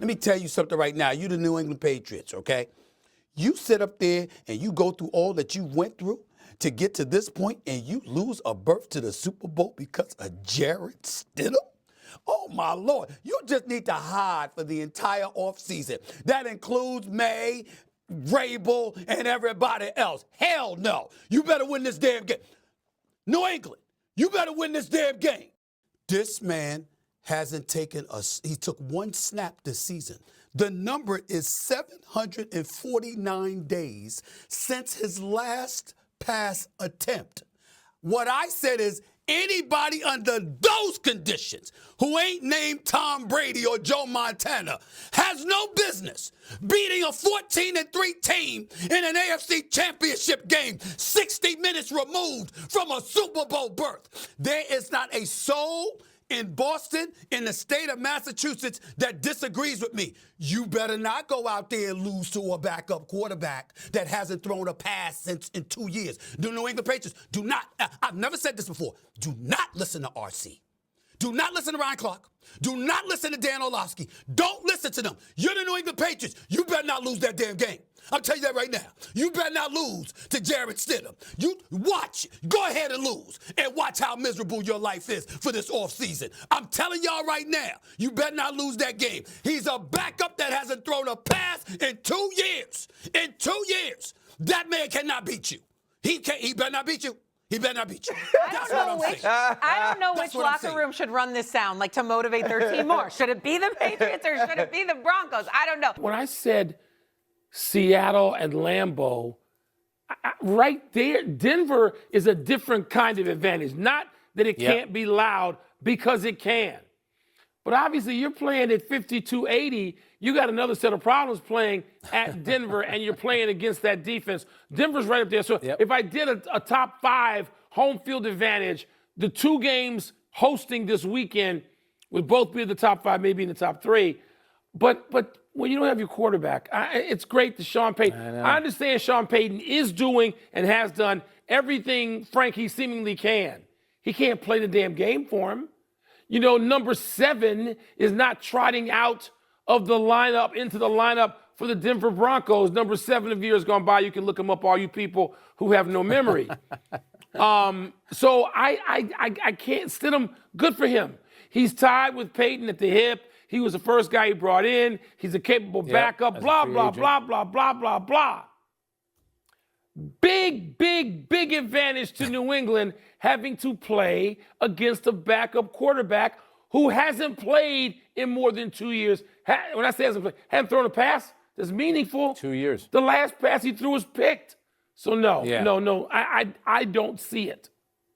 Let me tell you something right now. You the New England Patriots, okay? You sit up there and you go through all that you went through to get to this point and you lose a berth to the Super Bowl because of Jarrett Stidham? Oh, my Lord. You just need to hide for the entire offseason. That includes May, Vrabel, and everybody else. Hell no. You better win this damn game. New England, you better win this damn game. This man hasn't taken he took one snap this season. The number is 749 days since his last pass attempt. What I said is anybody under those conditions who ain't named Tom Brady or Joe Montana has no business beating a 14-3 team in an AFC championship game 60 minutes removed from a Super Bowl berth. There is not a soul in Boston, in the state of Massachusetts, that disagrees with me. You better not go out there and lose to a backup quarterback that hasn't thrown a pass since in 2 years. The New England Patriots do not, I've never said this before, do not listen to RC. Do not listen to Ryan Clark. Do not listen to Dan Orlovsky. Don't listen to them. You're the New England Patriots. You better not lose that damn game. I'll tell you that right now. You better not lose to Jarrett Stidham. You watch. Go ahead and lose and watch how miserable your life is for this offseason. I'm telling y'all right now, you better not lose that game. He's a backup that hasn't thrown a pass in 2 years. In 2 years. That man cannot beat you. He better not beat you. He better not beat you. I don't know which locker room should run this sound, like to motivate their team more. Should it be the Patriots or should it be the Broncos? I don't know. When I said Seattle and Lambeau, right there, Denver is a different kind of advantage. Not that it can't be loud, because it can. But obviously, you're playing at 52-80. You got another set of problems playing at Denver, and you're playing against that defense. Denver's right up there. So if I did a top 5 home field advantage, the 2 games hosting this weekend would both be in the top 5, maybe in the top 3. But when you don't have your quarterback, it's great that Sean Payton. I understand Sean Payton is doing and has done everything, Frank, he seemingly can. He can't play the damn game for him. You know, number 7 is not trotting out of the lineup into the lineup for the Denver Broncos. Number 7 of years gone by. You can look him up, all you people who have no memory. So I can't Stidham. Good for him. He's tied with Peyton at the hip. He was the first guy he brought in. He's a capable backup. Blah blah blah blah blah blah blah. Big advantage to New England having to play against a backup quarterback who hasn't played in more than 2 years. When I say hasn't played, hasn't thrown a pass that's meaningful. 2 years. The last pass he threw was picked. So no, I don't see it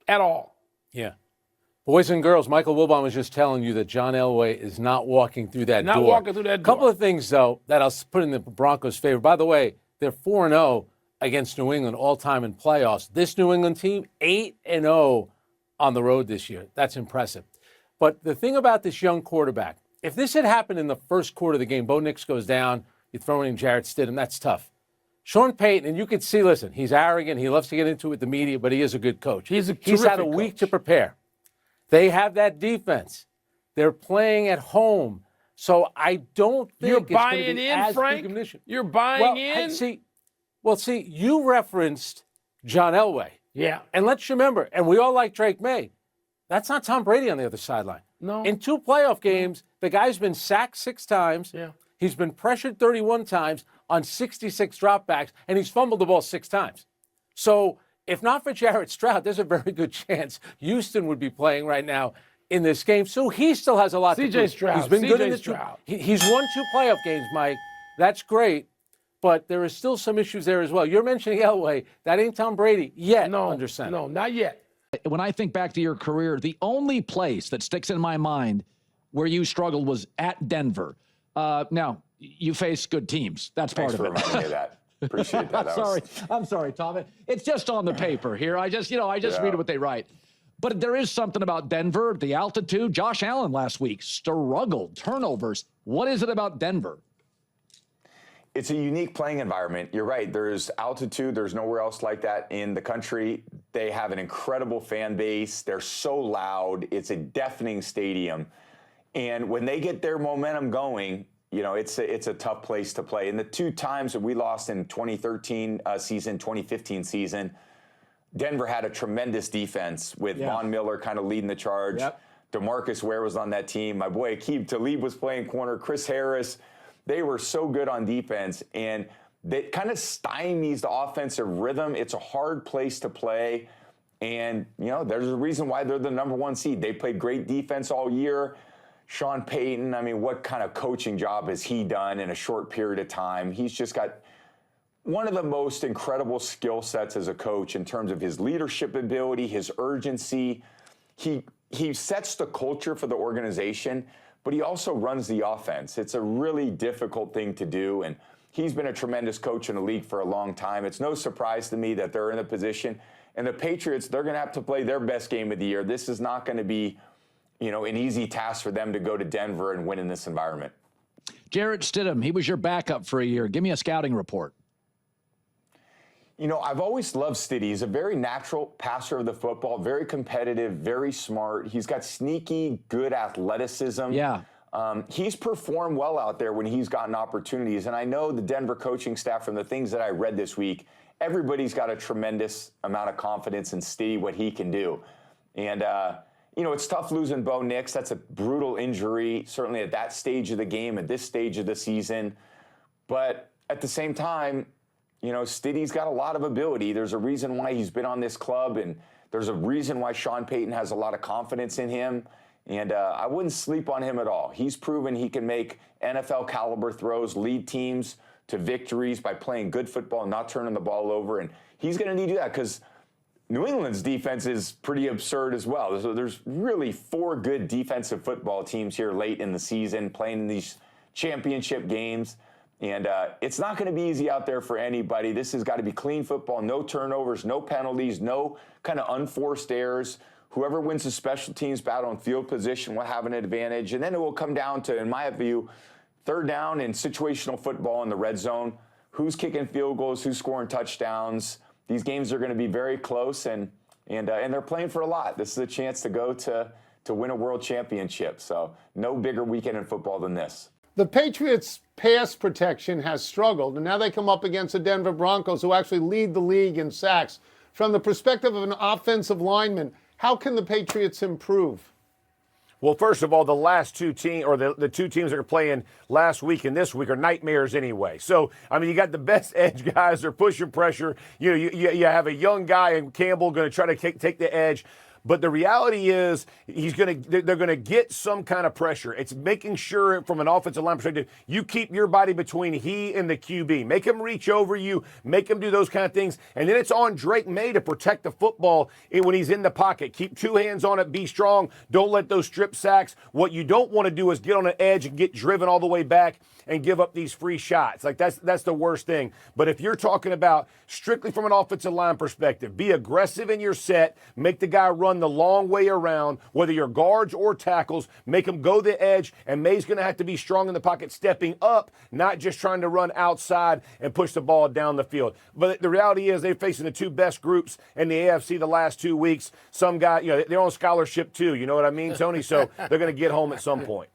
at all. Yeah. Boys and girls, Michael Wilbon was just telling you that John Elway is not walking through that door. Not walking through that door. Couple of things, though, that I'll put in the Broncos' favor. By the way, they're 4-0 against New England all-time in playoffs. This New England team, 8-0 on the road this year. That's impressive. But the thing about this young quarterback, if this had happened in the first quarter of the game, Bo Nix goes down, you throw in Jarrett Stidham, that's tough. Sean Payton, and you could see, listen, he's arrogant, he loves to get into it with the media, but he is a good coach. He's had a week to prepare. They have that defense. They're playing at home. So I don't think you're it's buying going to be in, as Frank? big of an issue. You're buying in? See, you referenced John Elway. Yeah. And let's remember, and we all like Drake May, that's not Tom Brady on the other sideline. No. In 2 playoff games, the guy's been sacked 6 times. Yeah. He's been pressured 31 times on 66 dropbacks, and he's fumbled the ball 6 times. So if not for Jarrett Stroud, there's a very good chance Houston would be playing right now in this game. So he still has a lot to do. C.J. Stroud. He's been good in the Stroud. He's won 2 playoff games, Mike. That's great. But there is still some issues there as well. You're mentioning Elway. That ain't Tom Brady yet. No, under center. No, not yet. When I think back to your career, the only place that sticks in my mind where you struggled was at Denver. Now, you face good teams. That's part of it. Thanks for reminding me of that. Appreciate that. I'm sorry, Tom. It's just on the paper here. I just read what they write. But there is something about Denver, the altitude. Josh Allen last week struggled, turnovers. What is it about Denver? It's a unique playing environment. You're right. There's altitude. There's nowhere else like that in the country. They have an incredible fan base. They're so loud. It's a deafening stadium. And when they get their momentum going, it's a tough place to play. And the 2 times that we lost in 2013 season, 2015 season, Denver had a tremendous defense with Von Miller kind of leading the charge. Yep. DeMarcus Ware was on that team. My boy Aqib Talib was playing corner. Chris Harris. They were so good on defense, and that kind of stymies the offensive rhythm. It's a hard place to play. And, there's a reason why they're the number 1 seed. They played great defense all year. Sean Payton, I mean, what kind of coaching job has he done in a short period of time? He's just got one of the most incredible skill sets as a coach in terms of his leadership ability, his urgency. He sets the culture for the organization, but he also runs the offense. It's a really difficult thing to do, and he's been a tremendous coach in the league for a long time. It's no surprise to me that they're in a position. And the Patriots, they're going to have to play their best game of the year. This is not going to be, an easy task for them to go to Denver and win in this environment. Jarrett Stidham, he was your backup for a year. Give me a scouting report. I've always loved Stiddy. He's a very natural passer of the football, very competitive, very smart. He's got sneaky, good athleticism. Yeah. He's performed well out there when he's gotten opportunities. And I know the Denver coaching staff, from the things that I read this week, everybody's got a tremendous amount of confidence in Stiddy, what he can do. And, it's tough losing Bo Nix. That's a brutal injury, certainly at that stage of the game, at this stage of the season. But at the same time, Stiddy's got a lot of ability. There's a reason why he's been on this club, and there's a reason why Sean Payton has a lot of confidence in him. And I wouldn't sleep on him at all. He's proven he can make NFL caliber throws, lead teams to victories by playing good football and not turning the ball over. And he's going to need to do that because New England's defense is pretty absurd as well. So there's really 4 good defensive football teams here late in the season playing in these championship games. And it's not going to be easy out there for anybody. This has got to be clean football, no turnovers, no penalties, no kind of unforced errors. Whoever wins the special teams battle and field position will have an advantage. And then it will come down to, in my view, third down and situational football in the red zone. Who's kicking field goals, who's scoring touchdowns. These games are going to be very close, and they're playing for a lot. This is a chance to go to win a world championship. So no bigger weekend in football than this. The Patriots' pass protection has struggled, and now they come up against the Denver Broncos, who actually lead the league in sacks. From the perspective of an offensive lineman, how can the Patriots improve? Well, first of all, the last 2 teams, or the 2 teams that are playing last week and this week, are nightmares anyway. So, I mean, you got the best edge guys. They're pushing pressure. You have a young guy in Campbell going to try to take the edge. But the reality is they're going to get some kind of pressure. It's making sure from an offensive line perspective, you keep your body between he and the QB. Make him reach over you. Make him do those kind of things. And then it's on Drake May to protect the football when he's in the pocket. Keep 2 hands on it. Be strong. Don't let those strip sacks. What you don't want to do is get on an edge and get driven all the way back and give up these free shots. Like that's the worst thing. But if you're talking about strictly from an offensive line perspective, be aggressive in your set, make the guy run the long way around, whether you're guards or tackles, make them go the edge, and May's going to have to be strong in the pocket, stepping up, not just trying to run outside and push the ball down the field. But the reality is they're facing the 2 best groups in the AFC the last 2 weeks. Some guy, they're on scholarship too, you know what I mean, Tony? So they're going to get home at some point.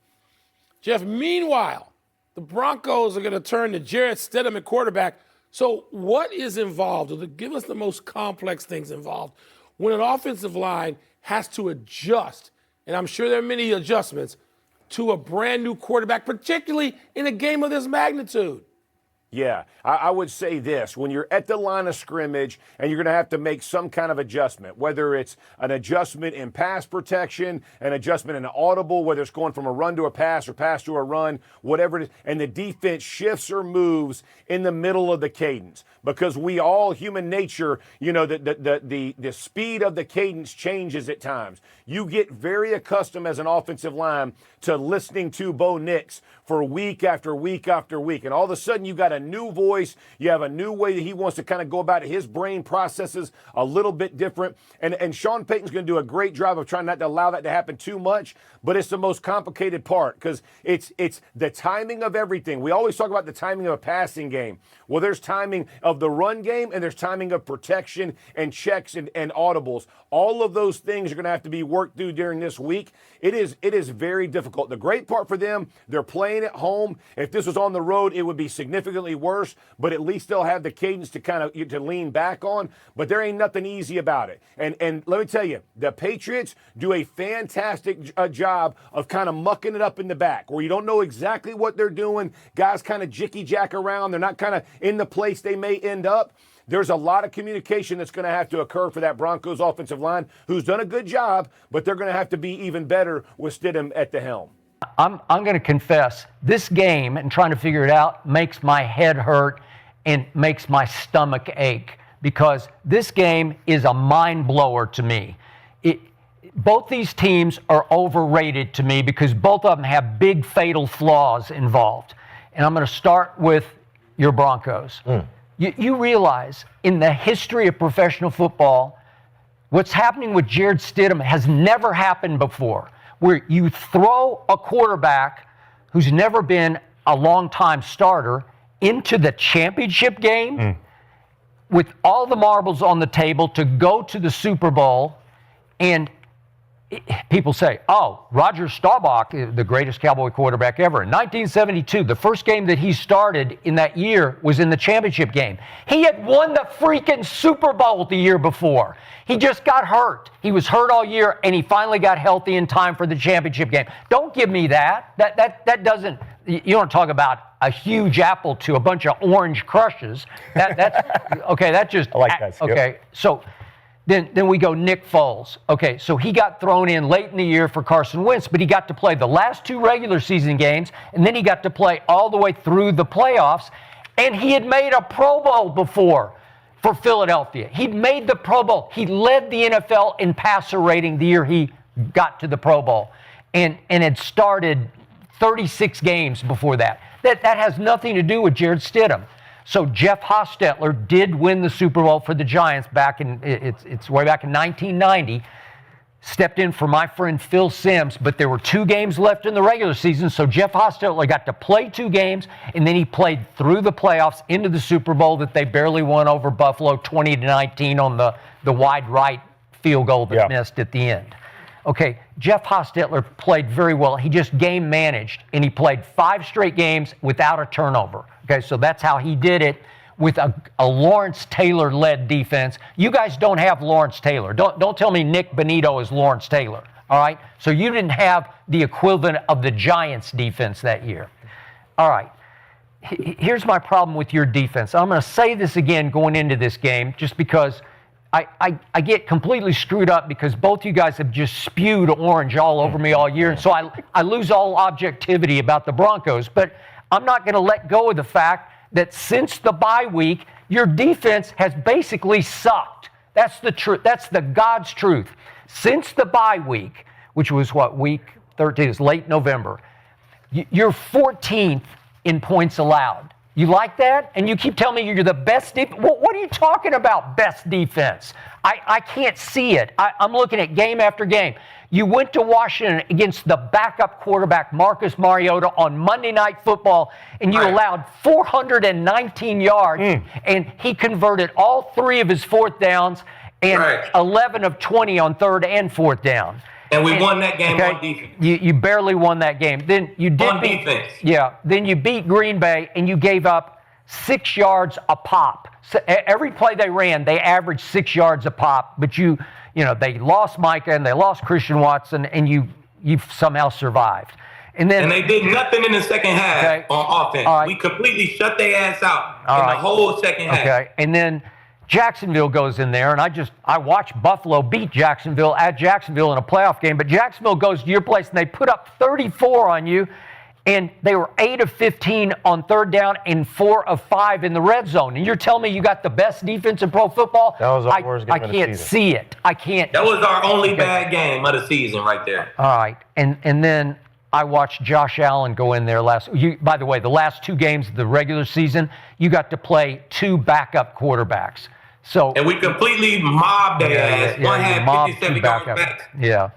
Jeff, meanwhile, the Broncos are going to turn to Jarrett Stidham at quarterback. So what is involved? Give us the most complex things involved when an offensive line has to adjust, and I'm sure there are many adjustments, to a brand new quarterback, particularly in a game of this magnitude. Yeah, I would say this. When you're at the line of scrimmage and you're going to have to make some kind of adjustment, whether it's an adjustment in pass protection, an adjustment in an audible, whether it's going from a run to a pass or pass to a run, whatever it is, and the defense shifts or moves in the middle of the cadence. Because we all, human nature, the speed of the cadence changes at times. You get very accustomed as an offensive line to listening to Bo Nix for week after week after week. And all of a sudden you got a a new voice. You have a new way that he wants to kind of go about it. His brain processes a little bit different. And Sean Payton's going to do a great job of trying not to allow that to happen too much. But it's the most complicated part because it's the timing of everything. We always talk about the timing of a passing game. Well, there's timing of the run game and there's timing of protection and checks and audibles. All of those things are going to have to be worked through during this week. It is very difficult. The great part for them, they're playing at home. If this was on the road, it would be significantly worse, but at least they'll have the cadence to kind of to lean back on. But there ain't nothing easy about it. And let me tell you, the Patriots do a fantastic job of kind of mucking it up in the back where you don't know exactly what they're doing. Guys kind of jicky-jack around. They're not kind of in the place they may end up. There's a lot of communication that's going to have to occur for that Broncos offensive line, who's done a good job, but they're going to have to be even better with Stidham at the helm. I'm going to confess, this game and trying to figure it out makes my head hurt and makes my stomach ache because this game is a mind blower to me. Both these teams are overrated to me because both of them have big fatal flaws involved. And I'm going to start with your Broncos. You realize in the history of professional football, what's happening with Jared Stidham has never happened before, where you throw a quarterback who's never been a long-time starter into the championship game with all the marbles on the table to go to the Super Bowl. And people say, oh, Roger Staubach, the greatest Cowboy quarterback ever. In 1972, the first game that he started in that year was in the championship game. He had won the freaking Super Bowl the year before. He just got hurt. He was hurt all year, and he finally got healthy in time for the championship game. Don't give me that. That doesn't, you don't talk about a huge apple to a bunch of orange crushes. That's, okay, that just. I like that, Skip. Okay, so. Then we go Nick Foles. Okay, so he got thrown in late in the year for Carson Wentz, but he got to play the last 2 regular season games, and then he got to play all the way through the playoffs, and he had made a Pro Bowl before for Philadelphia. He'd made the Pro Bowl. He led the NFL in passer rating the year he got to the Pro Bowl, and had started 36 games before that. That has nothing to do with Jared Stidham. So Jeff Hostetler did win the Super Bowl for the Giants back in, it's way back in 1990, stepped in for my friend Phil Simms, but there were 2 games left in the regular season, so Jeff Hostetler got to play 2 games, and then he played through the playoffs into the Super Bowl that they barely won over Buffalo 20-19 on the wide right field goal that missed at the end. Okay, Jeff Hostetler played very well. He just game managed, and he played 5 straight games without a turnover. Okay, so that's how he did it with a Lawrence Taylor-led defense. You guys don't have Lawrence Taylor. Don't tell me Nick Bonito is Lawrence Taylor, all right? So you didn't have the equivalent of the Giants' defense that year. All right, here's my problem with your defense. I'm going to say this again going into this game just because I get completely screwed up because both you guys have just spewed orange all over me all year, and so I lose all objectivity about the Broncos. But I'm not going to let go of the fact that since the bye week, your defense has basically sucked. That's the truth. That's the God's truth. Since the bye week, which was what, week 13, it's late November, you're 14th in points allowed. You like that? And you keep telling me you're the best defense. What are you talking about, best defense? I can't see it. I'm looking at game after game. You went to Washington against the backup quarterback, Marcus Mariota, on Monday Night Football, and you allowed 419 yards, and he converted all 3 of his 4th downs and 11 of 20 on 3rd and 4th down. And we won that game on defense. You barely won that game. Then you did on defense. Yeah. Then you beat Green Bay, and you gave up 6 yards a pop. So every play they ran, they averaged 6 yards a pop. But you know, they lost Micah and they lost Christian Watson, and you've somehow survived. And they did nothing in the second half on offense. Right. We completely shut their ass out the whole second half. Okay. And then Jacksonville goes in there, and I watched Buffalo beat Jacksonville at Jacksonville in a playoff game, but Jacksonville goes to your place, and they put up 34 on you, and they were 8 of 15 on 3rd down and 4 of 5 in the red zone. And you're telling me you got the best defense in pro football? That was our worst game of the season. I can't see it. I can't. That was our only bad game of the season right there. All right. And then I watched Josh Allen go in there by the way, the last 2 games of the regular season, you got to play 2 backup quarterbacks. So And we completely mobbed their ass. One had 57 yards back. Yeah.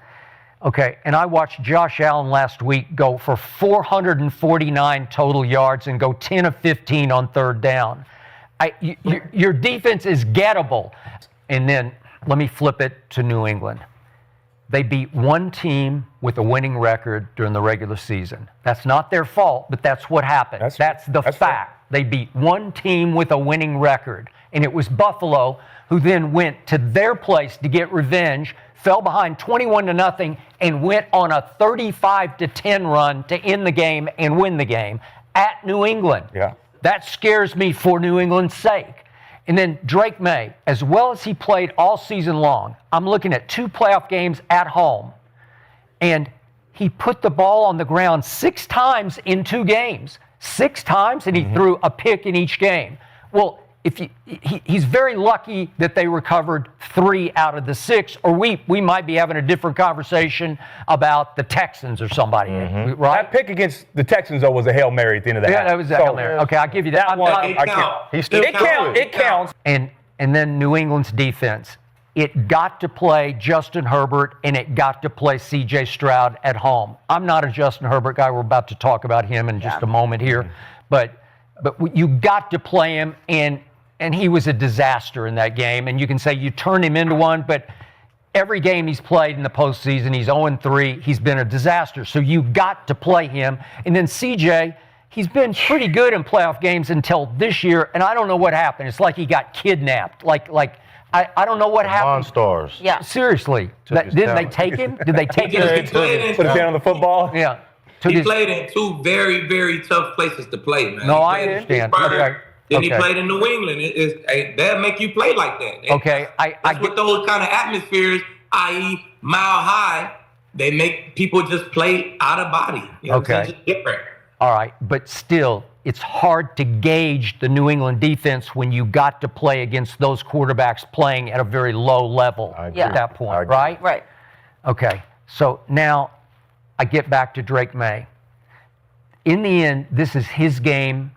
Okay, and I watched Josh Allen last week go for 449 total yards and go 10 of 15 on 3rd down. Your defense is gettable. And then let me flip it to New England. They beat 1 team with a winning record during the regular season. That's not their fault, but that's what happened. That's the fact. Fair. They beat 1 team with a winning record, and it was Buffalo, who then went to their place to get revenge, fell behind 21-0, and went on a 35-10 run to end the game and win the game at New England. Yeah. That scares me for New England's sake. And then Drake May, as well as he played all season long, I'm looking at 2 playoff games at home, and he put the ball on the ground 6 times in 2 games. 6 times, and he threw a pick in each game. Well, he's very lucky that they recovered 3 out of the 6, or we might be having a different conversation about the Texans or somebody, right? That pick against the Texans, though, was a Hail Mary at the end of the half. Yeah, that was a Hail Mary. Okay, I'll give you that. It counts. And then New England's defense. It got to play Justin Herbert, and it got to play C.J. Stroud at home. I'm not a Justin Herbert guy. We're about to talk about him in just a moment here. But you got to play him, and he was a disaster in that game. And you can say you turned him into one, but every game he's played in the postseason, he's 0-3. He's been a disaster. So you got to play him. And then C.J., he's been pretty good in playoff games until this year, and I don't know what happened. It's like he got kidnapped. I don't know what happened. Monstars. Yeah. Seriously. Didn't they take him? Did they take him? Put his hand on the football? Yeah. He played in 2 very, very tough places to play, man. No, I understand. Okay. Then he played in New England. They'll make you play like that. Okay. That's what those kind of atmospheres, i.e. Mile High, they make people just play out of body. You know Okay. It's just different. All right. But still, it's hard to gauge the New England defense when you got to play against those quarterbacks playing at a very low level at that point, right? Right. Okay. So now I get back to Drake May. In the end, this is his game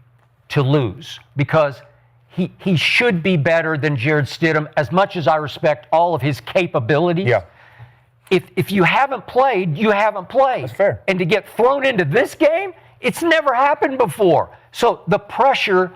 to lose because he should be better than Jared Stidham, as much as I respect all of his capabilities. Yeah. If you haven't played, you haven't played. That's fair. And to get thrown into this game, it's never happened before. So the pressure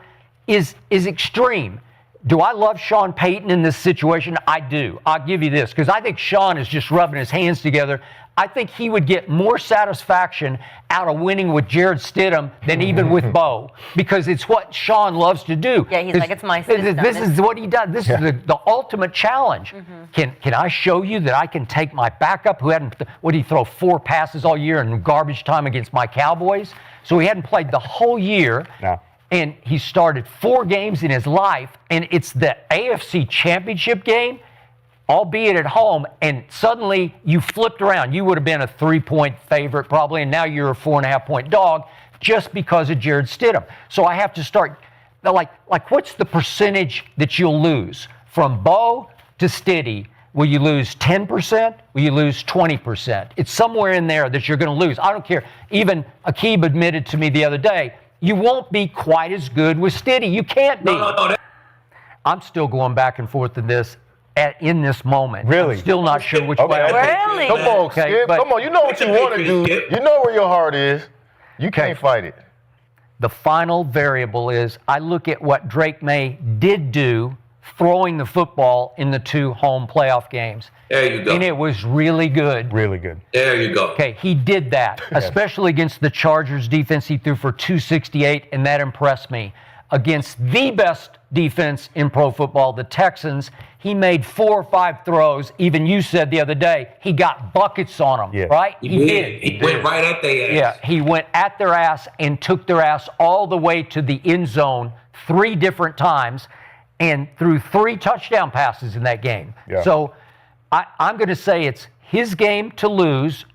is extreme. Do I love Sean Payton in this situation? I do. I'll give you this, because I think Sean is just rubbing his hands together. I think he would get more satisfaction out of winning with Jared Stidham than even with Bo, because it's what Sean loves to do. Yeah, he's like, it's my system. This is what he does. This is the ultimate challenge. Can I show you that I can take my backup who hadn't, what did he throw 4 passes all year in garbage time against my Cowboys? So he hadn't played the whole year. No. And he started 4 games in his life, and it's the AFC Championship game, albeit at home, and suddenly you flipped around. You would have been a 3-point favorite probably, and now you're a 4.5-point dog just because of Jared Stidham. So I have to start, like what's the percentage that you'll lose? From Bo to Stiddy, will you lose 10%? Will you lose 20%? It's somewhere in there that you're going to lose. I don't care. Even Aqib admitted to me the other day, you won't be quite as good with Stiddy. You can't be. No. I'm still going back and forth in this in this moment. Really? I'm still not sure which way I take. Really? Come on, Okay, Skip. but- Come on. You know what you want to do. You know where your heart is. You can't fight it. The final variable is I look at what Drake May did do throwing the football in the 2 home playoff games. There you go. And it was really good. Really good. There you go. Okay, he did that, especially against the Chargers defense. He threw for 268, and that impressed me. Against the best defense in pro football, the Texans, he made 4 or 5 throws. Even you said the other day, he got buckets on them, right? He did. He went right at their ass. Yeah, he went at their ass and took their ass all the way to the end zone 3 different times and threw 3 touchdown passes in that game. Yeah. So I'm going to say it's his game to lose,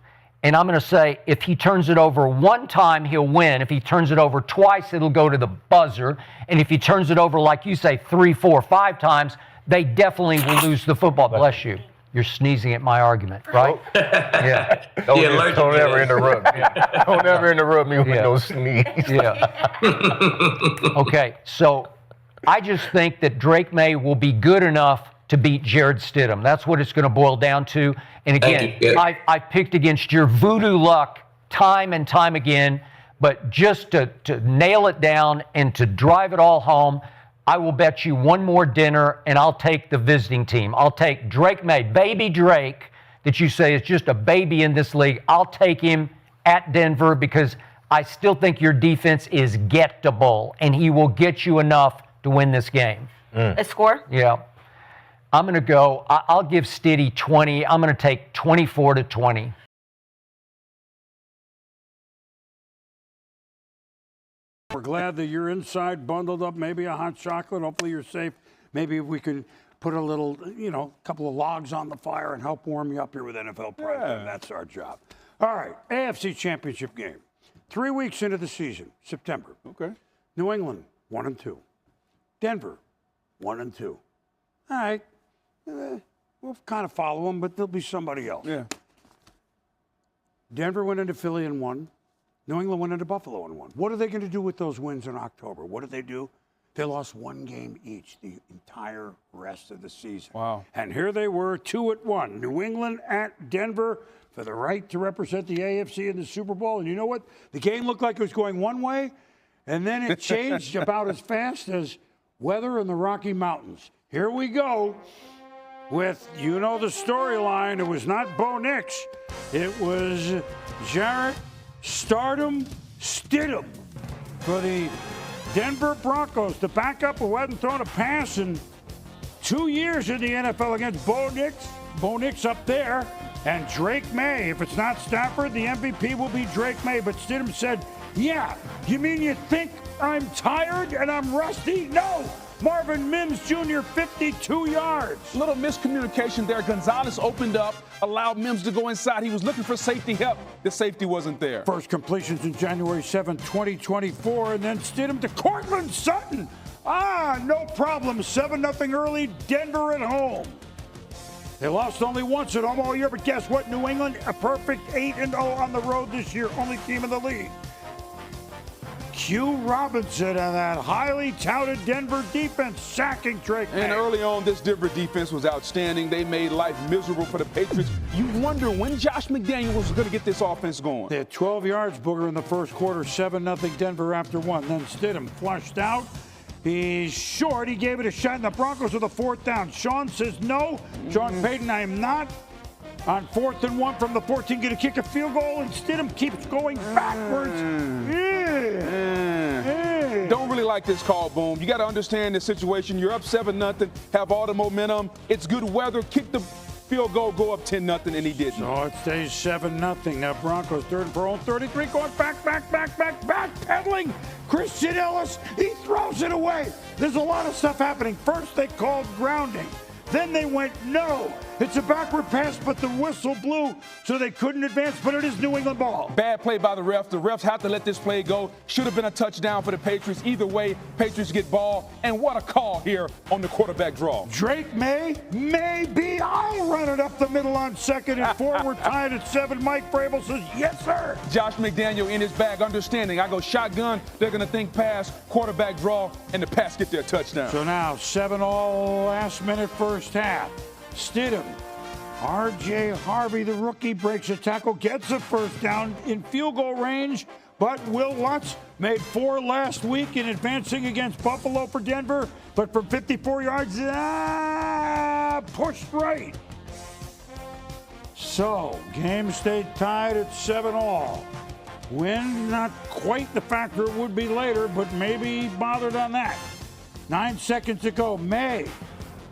and I'm going to say if he turns it over 1 time, he'll win. If he turns it over twice, it'll go to the buzzer. And if he turns it over, like you say, 3, 4, 5 times, they definitely will lose the football. Bless you. You're sneezing at my argument, right? Yeah. Don't ever interrupt me. Don't ever interrupt me with no sneeze. Yeah. Okay, so I just think that Drake May will be good enough to beat Jared Stidham. That's what it's going to boil down to. And again, I picked against your voodoo luck time and time again, but just to nail it down and to drive it all home, I will bet you one more dinner, and I'll take the visiting team. I'll take Drake May, baby Drake, that you say is just a baby in this league. I'll take him at Denver because I still think your defense is gettable, and he will get you enough to win this game. A score? Yeah. I'm going to go, I'll give Stiddy 20. I'm going to take 24-20. We're glad that you're inside, bundled up, maybe a hot chocolate. Hopefully you're safe. Maybe we can put a little, couple of logs on the fire and help warm you up here with NFL Prime Time. That's our job. All right, AFC Championship game. 3 weeks into the season, September. Okay. New England, 1-2. Denver, 1-2. All right. We'll kind of follow them, but there'll be somebody else. Yeah. Denver went into Philly and won. New England went into Buffalo and won. What are they going to do with those wins in October? What did they do? They lost one game each the entire rest of the season. Wow. And here they were, 2-1. New England at Denver for the right to represent the AFC in the Super Bowl. And you know what? The game looked like it was going one way, and then it changed about as fast as weather in the Rocky Mountains. Here we go with, the storyline. It was not Bo Nix. It was Jarrett Stardom Stidham for the Denver Broncos, the backup who hadn't thrown a pass in 2 years in the NFL against Bo Nix. Bo Nix up there, and Drake May. If it's not Stafford, the MVP will be Drake May. But Stidham said, yeah, you mean you think I'm tired and I'm rusty? No. Marvin Mims Jr., 52 yards. Little miscommunication there. Gonzalez opened up, allowed Mims to go inside. He was looking for safety help. The safety wasn't there. First completions in January 7, 2024, and then Stidham to Cortland Sutton. No problem. 7-0 early, Denver at home. They lost only once at home all year, but guess what? New England, a perfect 8-0 on the road this year, only team in the league. Q Robinson and that highly touted Denver defense sacking Drake May. And early on, this Denver defense was outstanding. They made life miserable for the Patriots. You wonder when Josh McDaniels was going to get this offense going. They had 12 yards, Booger, in the first quarter, 7-0 Denver after one. Then Stidham flushed out. He's short. He gave it a shot, and the Broncos with a 4th down. Sean says no. Sean Payton, I am not. On 4th and 1 from the 14, going to kick a field goal, and Stidham keeps going backwards. Don't really like this call, Boom. You got to understand the situation. You're up 7-0, have all the momentum. It's good weather. Kick the field goal, go up 10-0, and he didn't. So it stays 7-0. Now Broncos third and for own 33, going back, pedaling. Christian Ellis, he throws it away. There's a lot of stuff happening. First they called grounding. Then they went, no, it's a backward pass, but the whistle blew, so they couldn't advance, but it is New England ball. Bad play by the ref. The refs have to let this play go. Should have been a touchdown for the Patriots. Either way, Patriots get ball. And what a call here on the quarterback draw. Drake May, maybe I'll run it up the middle on 2nd and 4. We're tied at 7. Mike Vrabel says, yes, sir. Josh McDaniel in his bag, understanding. I go shotgun, they're going to think pass, quarterback draw, and the pass get their touchdown. So now 7-all last minute first half. Stidham, R.J. Harvey, the rookie, breaks a tackle, gets a first down in field goal range, but Will Lutz made 4 last week in advancing against Buffalo for Denver, but from 54 yards, pushed right. So, game stayed tied at 7-all. Win, not quite the factor it would be later, but maybe bothered on that. 9 seconds to go. May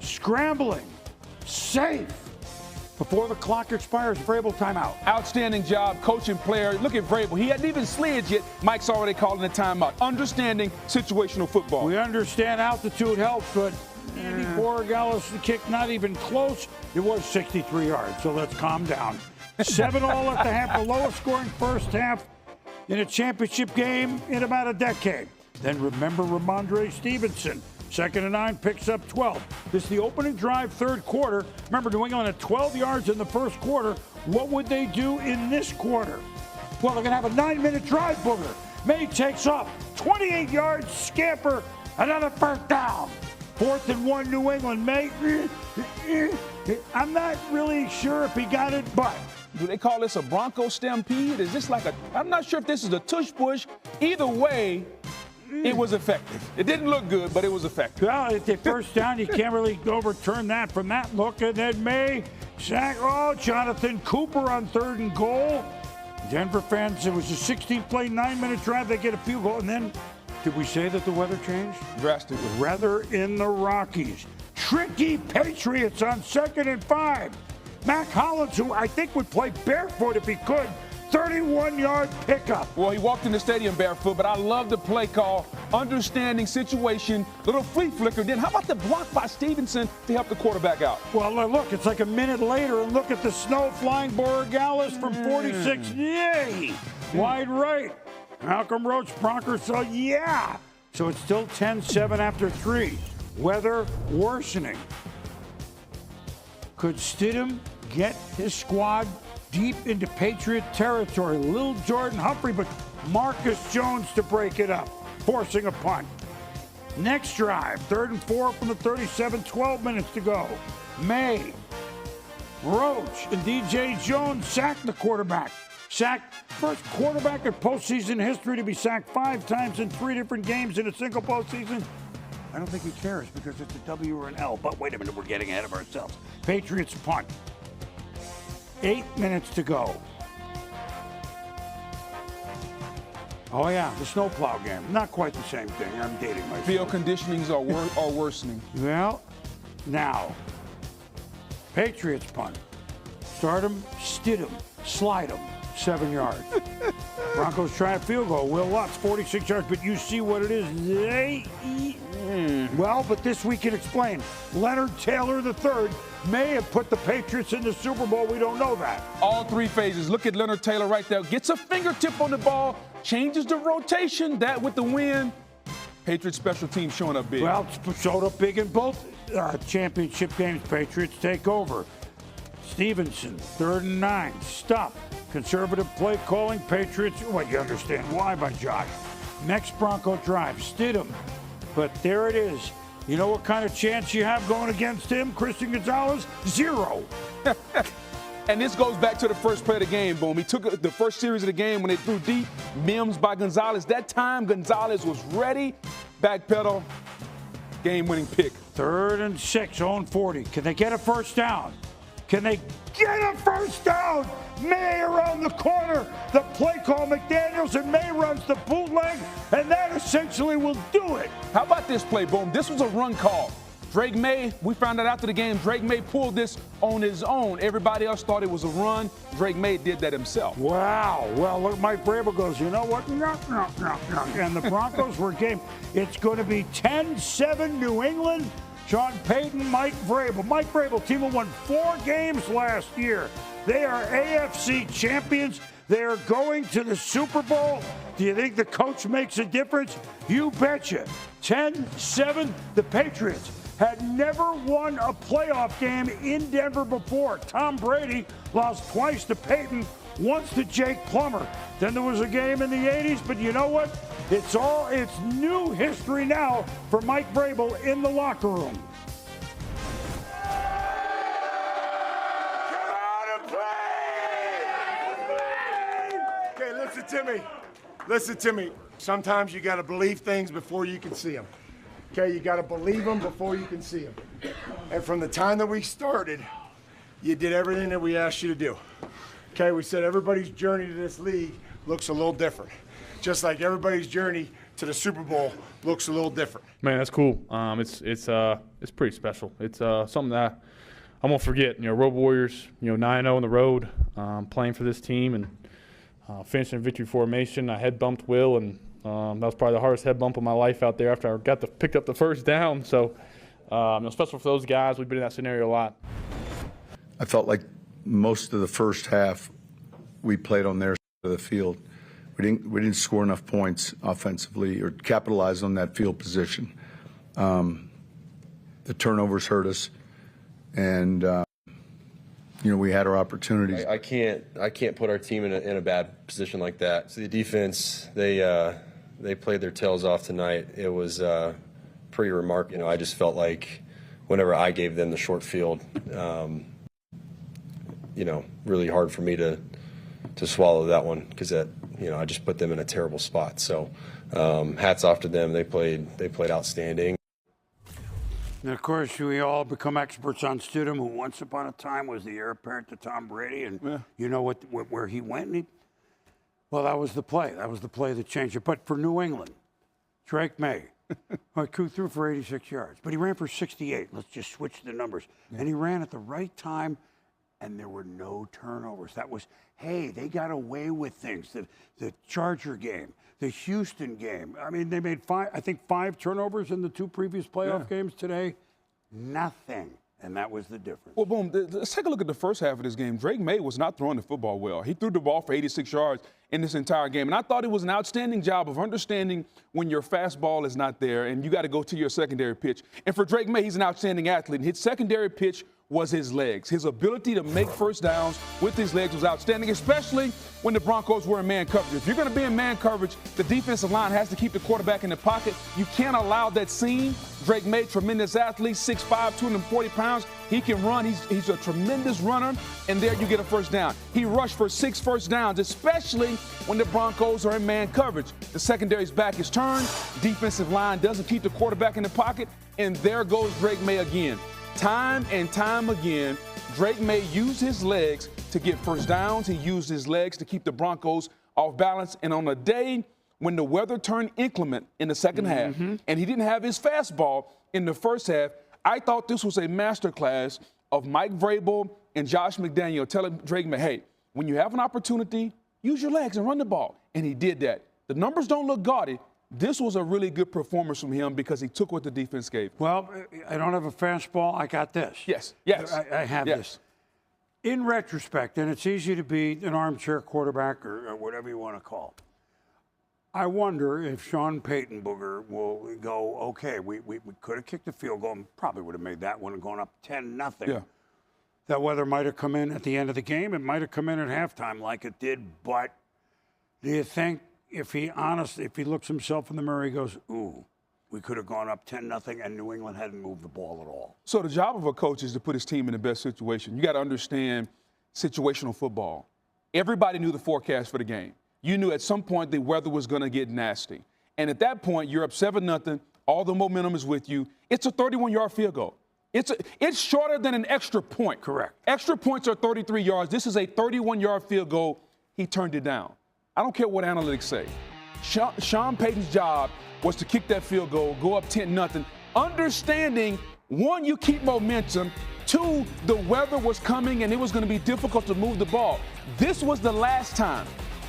scrambling, safe. Before the clock expires, Vrabel timeout. Outstanding job, coach and player. Look at Vrabel. He hadn't even slid yet. Mike's already calling a timeout. Understanding situational football. We understand altitude helps, but Andy Borregales, the kick not even close. It was 63 yards, so let's calm down. 7-all at the half, the lowest scoring first half in a championship game in about a decade. Then remember Ramondre Stevenson. 2nd and 9, picks up 12. This is the opening drive, third quarter. Remember, New England had 12 yards in the first quarter. What would they do in this quarter? Well, they're going to have a 9-minute drive, Booger. May takes off. 28 yards, scamper, another first down. 4th and 1, New England. May, I'm not really sure if he got it, but. Do they call this a Bronco stampede? Is this like I'm not sure if this is a tush push. Either way, it was effective. It didn't look good, but it was effective. Well, at the first down, you can't really overturn that from that look. And then May sack. Oh, Jonathan Cooper on 3rd and goal. Denver fans, it was a 16-play, 9-minute drive. They get a field goal. And then, did we say that the weather changed? Drastically. Weather in the Rockies. Tricky Patriots on 2nd and 5. Mac Hollins, who I think would play barefoot if he could, 31-yard pickup. Well, he walked in the stadium barefoot, but I love the play call, understanding situation, little flea flicker. Then how about the block by Stevenson to help the quarterback out? Well, look, it's like a minute later, and look at the snow flying Borregales from 46. Yay! Wide right. Malcolm Roach, Broncos, so yeah. So it's still 10-7 after 3. Weather worsening. Could Stidham get his squad deep into Patriot territory? Lil Jordan Humphrey, but Marcus Jones to break it up, forcing a punt. Next drive, 3rd and 4 from the 37, 12 minutes to go. May, Roach, and DJ Jones sack the quarterback. Sacked, first quarterback in postseason history to be sacked 5 times in 3 different games in a single postseason. I don't think he cares because it's a W or an L. But wait a minute, we're getting ahead of ourselves. Patriots punt. 8 minutes to go. Oh, yeah, the snowplow game. Not quite the same thing. I'm dating myself. Field conditionings are worsening. Well, now, Patriots punt. Start him, Stidham, slide him, 7 yards. Broncos try a field goal. Will Lutz, 46 yards, but you see what it is. Well, but this we can explain. Leonard Taylor III may have put the Patriots in the Super Bowl. We don't know that. All 3 phases. Look at Leonard Taylor right there. Gets a fingertip on the ball, changes the rotation. That with the win. Patriots special team showing up big. Well, showed up big in both championship games. Patriots take over. Stevenson, 3rd and 9. Stop. Conservative play calling. Patriots. What, you understand why by Josh. Next Bronco drive. Stidham. But there it is. You know what kind of chance you have going against him, Christian Gonzalez? 0. And this goes back to the first play of the game, Boom. He took the first series of the game when they threw deep. Mims by Gonzalez. That time, Gonzalez was ready. Backpedal. Game-winning pick. 3rd and 6, on 40. Can they get a first down? Can they get a first down? May around the corner. The play call, McDaniels, and May runs the bootleg, and that essentially will do it. How about this play, Boom? This was a run call. Drake May, we found out after the game, Drake May pulled this on his own. Everybody else thought it was a run. Drake May did that himself. Wow. Well, look, Mike Vrabel goes, you know what? No. And the Broncos were game. It's going to be 10-7 New England. Sean Payton, Mike Vrabel. Mike Vrabel, team that won 4 games last year. They are AFC champions. They are going to the Super Bowl. Do you think the coach makes a difference? You betcha. 10-7, the Patriots had never won a playoff game in Denver before. Tom Brady lost twice to Peyton, once to Jake Plummer. Then there was a game in the 80s, but you know what? It's new history now for Mike Vrabel in the locker room. Okay, listen to me. Sometimes you got to believe things before you can see them. Okay, you got to believe them before you can see them. And from the time that we started, you did everything that we asked you to do. Okay, we said everybody's journey to this league looks a little different. Just like everybody's journey to the Super Bowl looks a little different. Man, that's cool. It's pretty special. It's something that I won't forget. You know, Road Warriors, 9-0 on the road, playing for this team and finishing in victory formation. I head bumped Will, and that was probably the hardest head bump of my life out there after I picked up the first down. So, special for those guys. We've been in that scenario a lot. I felt like most of the first half we played on their side of the field. We didn't score enough points offensively or capitalize on that field position. The turnovers hurt us, and we had our opportunities. I can't put our team in a bad position like that. So the defense, they played their tails off tonight. It was pretty remarkable. I just felt like whenever I gave them the short field, really hard for me to swallow that one because I just put them in a terrible spot. So hats off to them. They played outstanding. And of course, we all become experts on Stidham, who once upon a time was the heir apparent to Tom Brady, and you know where he went. Well, that was the play. That was the play that changed it. But for New England, Drake May, threw for 86 yards, but he ran for 68. Let's just switch the numbers. Yeah. And he ran at the right time, and there were no turnovers. That was, hey, they got away with things. The Charger game, the Houston game. I mean, they made five turnovers in the two previous playoff games today. Nothing. And that was the difference. Well, boom, let's take a look at the first half of this game. Drake May was not throwing the football well. He threw the ball for 86 yards in this entire game. And I thought it was an outstanding job of understanding when your fastball is not there and you got to go to your secondary pitch. And for Drake May, he's an outstanding athlete. And his secondary pitch was his legs. His ability to make first downs with his legs was outstanding, especially when the Broncos were in man coverage. If you're going to be in man coverage, the defensive line has to keep the quarterback in the pocket. You can't allow that seam. Drake May, tremendous athlete, 6'5", 240 pounds. He can run. He's a tremendous runner, and there you get a first down. He rushed for 6 first downs, especially when the Broncos are in man coverage. The secondary's back is turned. Defensive line doesn't keep the quarterback in the pocket, and there goes Drake May again. Time and time again, Drake May used his legs to get first downs. He used his legs to keep the Broncos off balance. And on a day when the weather turned inclement in the second half and he didn't have his fastball in the first half, I thought this was a masterclass of Mike Vrabel and Josh McDaniel telling Drake May, hey, when you have an opportunity, use your legs and run the ball. And he did that. The numbers don't look gaudy. This was a really good performance from him because he took what the defense gave. Well, I don't have a fastball. I got this. Yes. I have this. In retrospect, and it's easy to be an armchair quarterback or whatever you want to call it, I wonder if Sean Payton Booger will go, okay, we could have kicked the field goal and probably would have made that one and gone up 10-0. Yeah. That weather might have come in at the end of the game. It might have come in at halftime like it did. But do you think if he looks himself in the mirror, he goes, ooh, we could have gone up 10-0 and New England hadn't moved the ball at all? So the job of a coach is to put his team in the best situation. You got to understand situational football. Everybody knew the forecast for the game. You knew at some point the weather was going to get nasty. And at that point, you're up 7-0. All the momentum is with you. It's a 31-yard field goal. It's shorter than an extra point. Correct. Extra points are 33 yards. This is a 31-yard field goal. He turned it down. I don't care what analytics say. Sean Payton's job was to kick that field goal, go up 10-0, understanding, one, you keep momentum, two, the weather was coming and it was going to be difficult to move the ball. This was the last time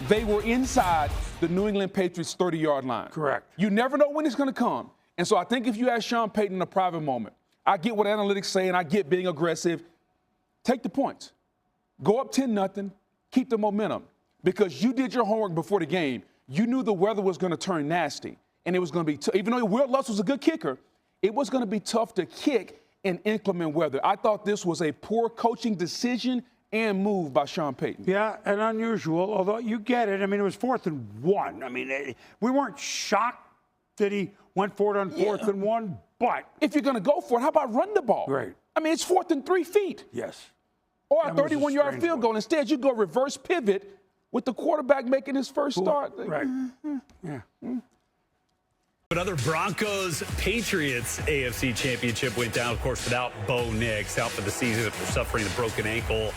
they were inside the New England Patriots 30-yard line. Correct. You never know when it's going to come. And so I think if you ask Sean Payton in a private moment, I get what analytics say and I get being aggressive. Take the points. Go up 10-0, keep the momentum. Because you did your homework before the game. You knew the weather was going to turn nasty. And it was going to be even though Will Lutz was a good kicker, it was going to be tough to kick in inclement weather. I thought this was a poor coaching decision and move by Sean Payton. Yeah, and unusual, although you get it. I mean, it was 4th and 1. I mean, we weren't shocked that he went for it on 4th and 1, but if you're going to go for it, how about run the ball? Right. I mean, it's 4th and 3 feet. Yes. Or a 31-yard field goal. Instead, you go reverse pivot with the quarterback making his first start. Right. Yeah. But other Broncos Patriots AFC Championship went down, of course, without Bo Nix, out for the season after suffering a broken ankle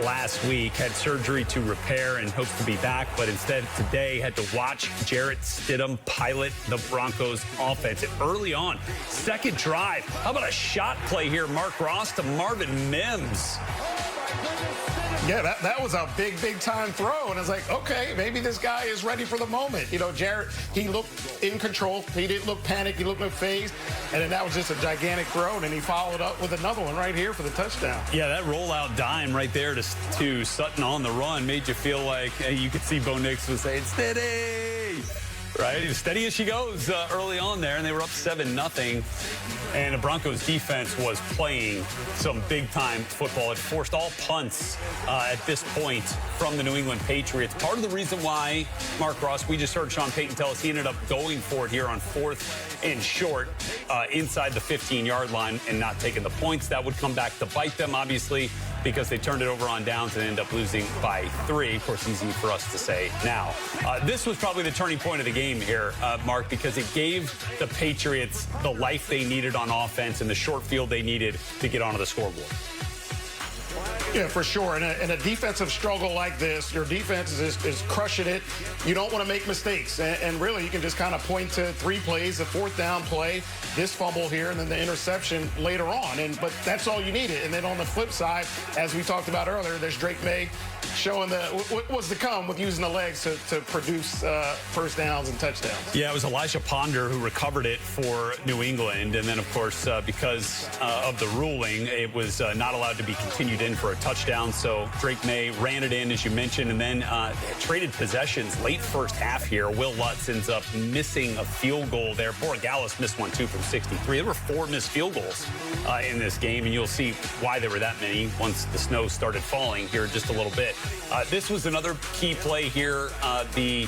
last week. Had surgery to repair and hopes to be back, but instead today had to watch Jarrett Stidham pilot the Broncos offense. And early on, second drive. How about a shot play here? Mark Ross to Marvin Mims. Oh, my goodness. Yeah, that was a big time throw. And I was like, okay, maybe this guy is ready for the moment. You know, Jarrett, he looked in control. He didn't look panicked. He looked no phase. And then that was just a gigantic throw. And then he followed up with another one right here for the touchdown. Yeah, that rollout dime right there to Sutton on the run made you feel like you could see Bo Nix was saying, steady. Right, as steady as she goes early on there, and they were up 7-0. And the Broncos defense was playing some big-time football. It forced all punts at this point from the New England Patriots. Part of the reason why, Mark Ross, we just heard Sean Payton tell us he ended up going for it here on 4th and short inside the 15-yard line and not taking the points. That would come back to bite them, obviously, because they turned it over on downs and ended up losing by 3. Of course, easy for us to say now. This was probably the turning point of the game here, Mark, because it gave the Patriots the life they needed on offense and the short field they needed to get onto the scoreboard. Yeah, for sure. In a defensive struggle like this, your defense is crushing it. You don't want to make mistakes. And really, you can just kind of point to 3 plays, a 4th down play, this fumble here, and then the interception later on. But that's all you needed. And then on the flip side, as we talked about earlier, there's Drake May showing what was to come with using the legs to produce first downs and touchdowns. Yeah, it was Elijah Ponder who recovered it for New England. And then, of course, because of the ruling, it was not allowed to be continued in for a touchdown. So Drake May ran it in, as you mentioned, and then traded possessions late first half here. Will Lutz ends up missing a field goal there. Borregales missed one, too, from 63. There were 4 missed field goals in this game, and you'll see why there were that many once the snow started falling here in just a little bit. This was another key play here. The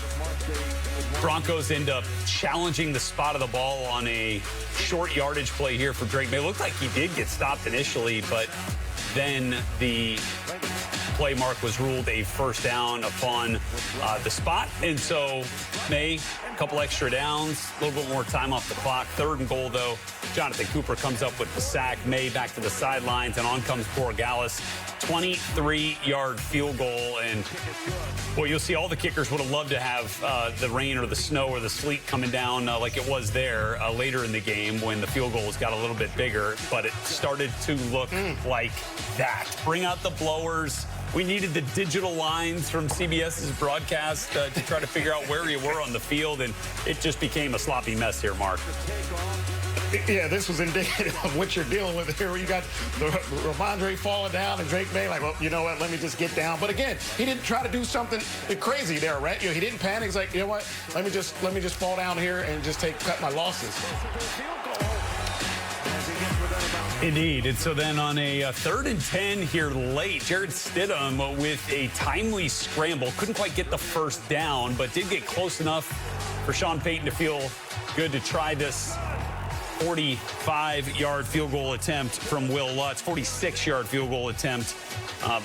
Broncos end up challenging the spot of the ball on a short yardage play here for Drake May. It looked like he did get stopped initially, but then the play mark was ruled a first down upon the spot. And so May, a couple extra downs, a little bit more time off the clock. 3rd and goal, though. Jonathan Cooper comes up with the sack. May back to the sidelines, and on comes Borregales. 23-yard field goal. And, well, you'll see all the kickers would have loved to have the rain or the snow or the sleet coming down like it was there later in the game when the field goals got a little bit bigger. But it started to look like that. Bring out the blowers. We needed the digital lines from CBS's broadcast to try to figure out where you were on the field, and it just became a sloppy mess here, Mark. Yeah, this was indicative of what you're dealing with here. You got Ramondre falling down and Drake May like, well, you know what, let me just get down. But again, he didn't try to do something crazy there, right? You know, he didn't panic. He's like, you know what, let me just fall down here and just cut my losses. Indeed. And so then on a 3rd and 10 here late, Jarrett Stidham with a timely scramble. Couldn't quite get the first down, but did get close enough for Sean Payton to feel good to try this 45-yard field goal attempt from Will Lutz, 46-yard field goal attempt.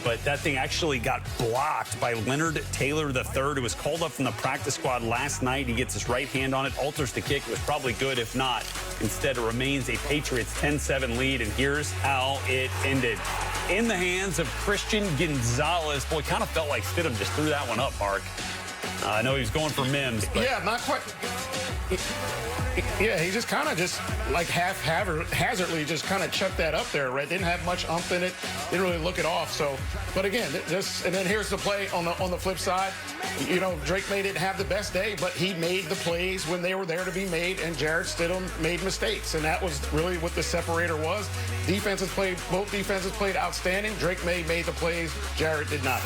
But that thing actually got blocked by Leonard Taylor III, who was called up from the practice squad last night. He gets his right hand on it, alters the kick. It was probably good if not. Instead, it remains a Patriots 10-7 lead, and here's how it ended. In the hands of Christian Gonzalez. Boy, kind of felt like Stidham just threw that one up, Mark. I know he was going for Mims. But yeah, not quite. Yeah, he just kind of like haphazardly just kind of chucked that up there, right? Didn't have much umph in it. Didn't really look it off. So, but again, and then here's the play on the flip side. You know, Drake May didn't have the best day, but he made the plays when they were there to be made, and Jarrett Stidham made mistakes, and that was really what the separator was. Both defenses played outstanding. Drake May made the plays. Jarrett did not.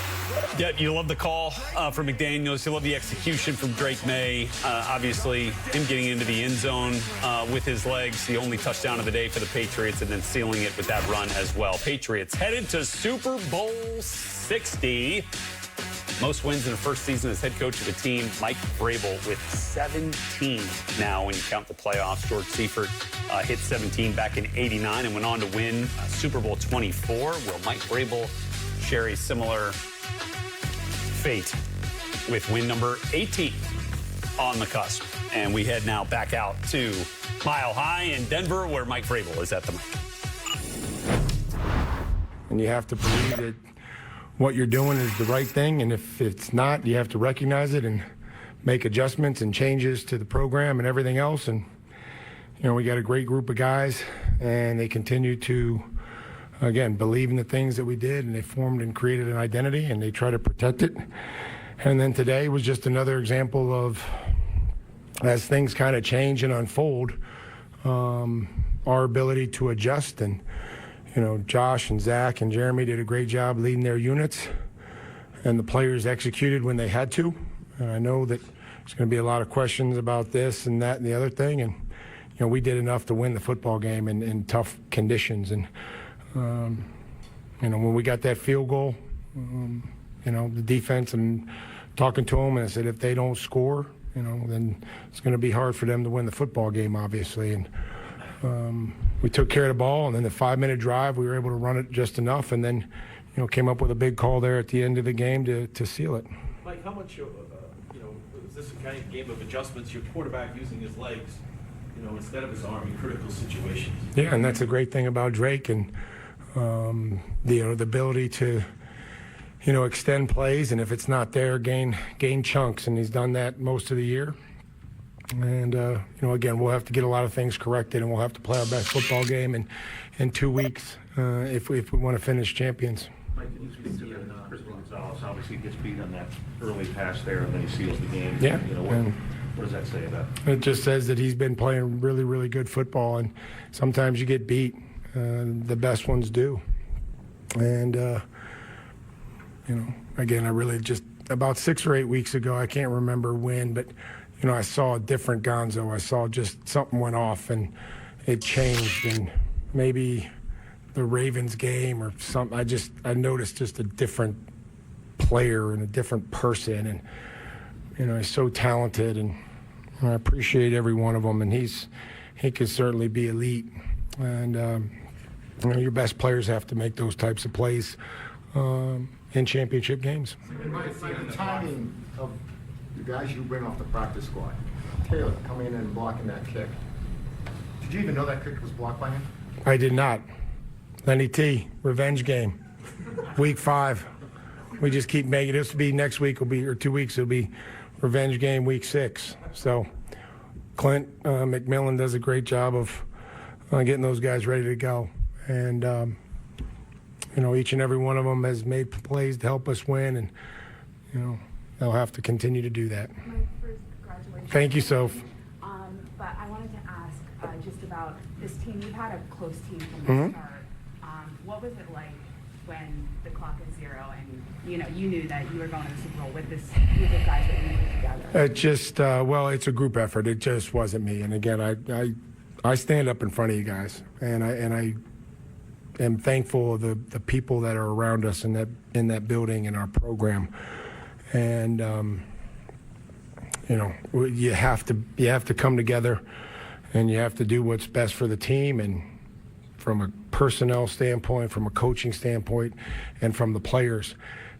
Yeah, you love the call from McDaniels. You love the execution from Drake May. Obviously, him getting into the end zone with his legs, the only touchdown of the day for the Patriots, and then sealing it with that run as well. Patriots headed to Super Bowl 60. Most wins in the first season as head coach of the team. Mike Vrabel with 17 now when you count the playoffs. George Seifert hit 17 back in '89 and went on to win Super Bowl 24. Will Mike Vrabel share a similar fate with win number 18 on the cusp? And we head now back out to Mile High in Denver, where Mike Vrabel is at the mic. And you have to believe that what you're doing is the right thing, and if it's not, you have to recognize it and make adjustments and changes to the program and everything else. And, you know, we got a great group of guys, and they continue to again, believe in the things that we did, and they formed and created an identity, and they try to protect it. And then today was just another example of, as things kind of change and unfold, our ability to adjust. And, you know, Josh and Zach and Jeremy did a great job leading their units, and the players executed when they had to. And I know that there's going to be a lot of questions about this and that and the other thing. And, you know, we did enough to win the football game in tough conditions. And, you know, when we got that field goal, you know, the defense, and talking to them, and I said, if they don't score, you know, then it's going to be hard for them to win the football game, obviously. And we took care of the ball, and then the 5-minute drive, we were able to run it just enough, and then, you know, came up with a big call there at the end of the game to seal it. Mike, how much, you know, is this a kind of game of adjustments? Your quarterback using his legs, you know, instead of his arm in critical situations. Yeah, and that's a great thing about Drake, and you know, the ability to, you know, extend plays, and if it's not there, gain chunks, and he's done that most of the year. And you know, again, we'll have to get a lot of things corrected, and we'll have to play our best football game in 2 weeks if we want to finish champions. Mike, can you speak to Chris Gonzalez? Obviously, gets beat on that early pass there, and then he seals the game. Yeah. You know, what does that say about? It just says that he's been playing really, really good football, and sometimes you get beat. The best ones do. And you know, again, I really just about 6 or 8 weeks ago, I can't remember when, but you know, I saw a different Gonzo. I saw just something went off and it changed, and maybe the Ravens game or something. I noticed just a different player and a different person, and you know, he's so talented, and I appreciate every one of them, and he could certainly be elite. And you know, your best players have to make those types of plays in championship games. The timing of the guys you bring off the practice squad, Taylor coming in and blocking that kick. Did you even know that kick was blocked by him? I did not. Lenny T, revenge game, week 5. We just keep making this. Will be next week. Will be, or 2 weeks. It'll be revenge game week 6. So Clint McMillan does a great job of getting those guys ready to go, and you know, each and every one of them has made plays to help us win, and you know, they'll have to continue to do that. My first congratulations. Thank you, Soph. But I wanted to ask just about this team. You've had a close team from the start. What was it like when the clock is 0 and you know you knew that you were going to the Super Bowl with this group of guys that you put together? It just well, it's a group effort. It just wasn't me. And again, I stand up in front of you guys, and I am thankful of the people that are around us in that building and our program. And you know, you have to come together, and you have to do what's best for the team, and from a personnel standpoint, from a coaching standpoint, and from the players.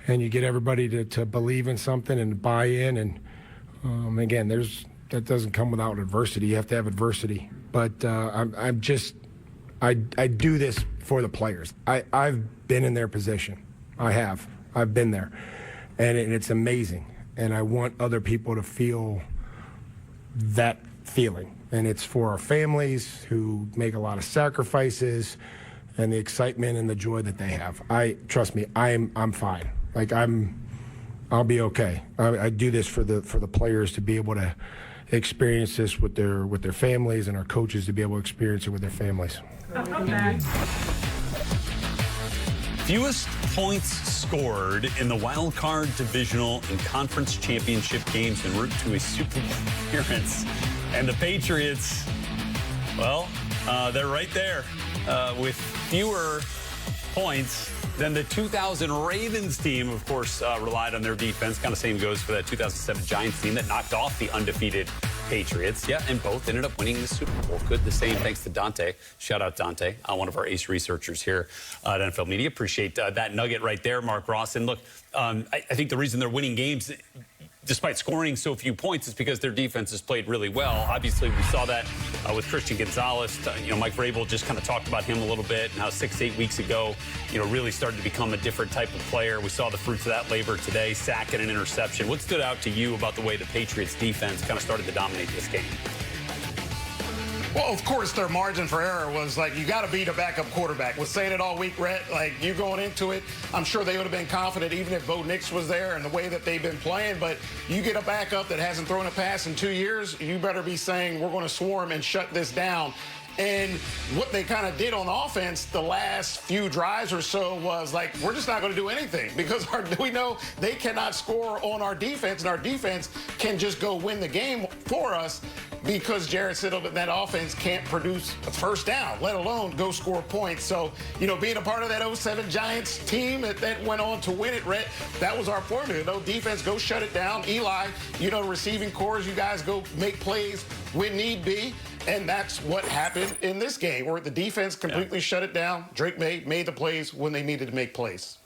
And you get everybody to believe in something and buy in. And again, that doesn't come without adversity. You have to have adversity. But I do this for the players. I've been in their position. I've been there, and it's amazing. And I want other people to feel that feeling. And it's for our families who make a lot of sacrifices, and the excitement and the joy that they have. Trust me, I'm fine. Like I'll be okay. I do this for the players to be able to experience this with their families, and our coaches to be able to experience it with their families. Fewest points scored in the wild card, divisional, and conference championship games en route to a Super Bowl appearance. And the Patriots, well, they're right there with fewer points than the 2000 Ravens team. Of course, relied on their defense. Kind of same goes for that 2007 Giants team that knocked off the undefeated Patriots. Yeah, and both ended up winning the Super Bowl. Good, the same thanks to Dante. Shout out Dante, one of our ace researchers here at NFL Media. Appreciate that nugget right there, Mark Ross. And look, I think the reason they're winning games, despite scoring so few points, is because their defense has played really well. Obviously, we saw that with Christian Gonzalez. Mike Vrabel just kind of talked about him a little bit, and how 6-8 weeks ago, really started to become a different type of player. We saw the fruits of that labor today, sack and an interception. What stood out to you about the way the Patriots defense kind of started to dominate this game? Well, of course, their margin for error was like, you got to beat a backup quarterback. Was saying it all week, Rhett. Like, you going into it, I'm sure they would have been confident even if Bo Nix was there and the way that they've been playing. But you get a backup that hasn't thrown a pass in 2 years, you better be saying we're going to swarm and shut this down. And what they kind of did on offense the last few drives or so was like, we're just not going to do anything because we know they cannot score on our defense, and our defense can just go win the game for us because Jarrett Stidham and that offense can't produce a first down, let alone go score points. So, you know, being a part of that 07 Giants team that went on to win it, Rhett, that was our formula. You know, defense, go shut it down. Eli, you know, receiving cores, you guys go make plays when need be. And that's what happened in this game, where the defense completely shut it down. Drake made the plays when they needed to make plays.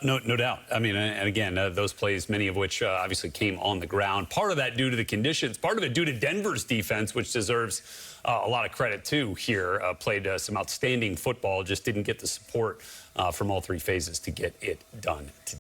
No doubt. I mean, and again, those plays, many of which obviously came on the ground. Part of that due to the conditions, part of it due to Denver's defense, which deserves a lot of credit too here. Played some outstanding football, just didn't get the support from all three phases to get it done.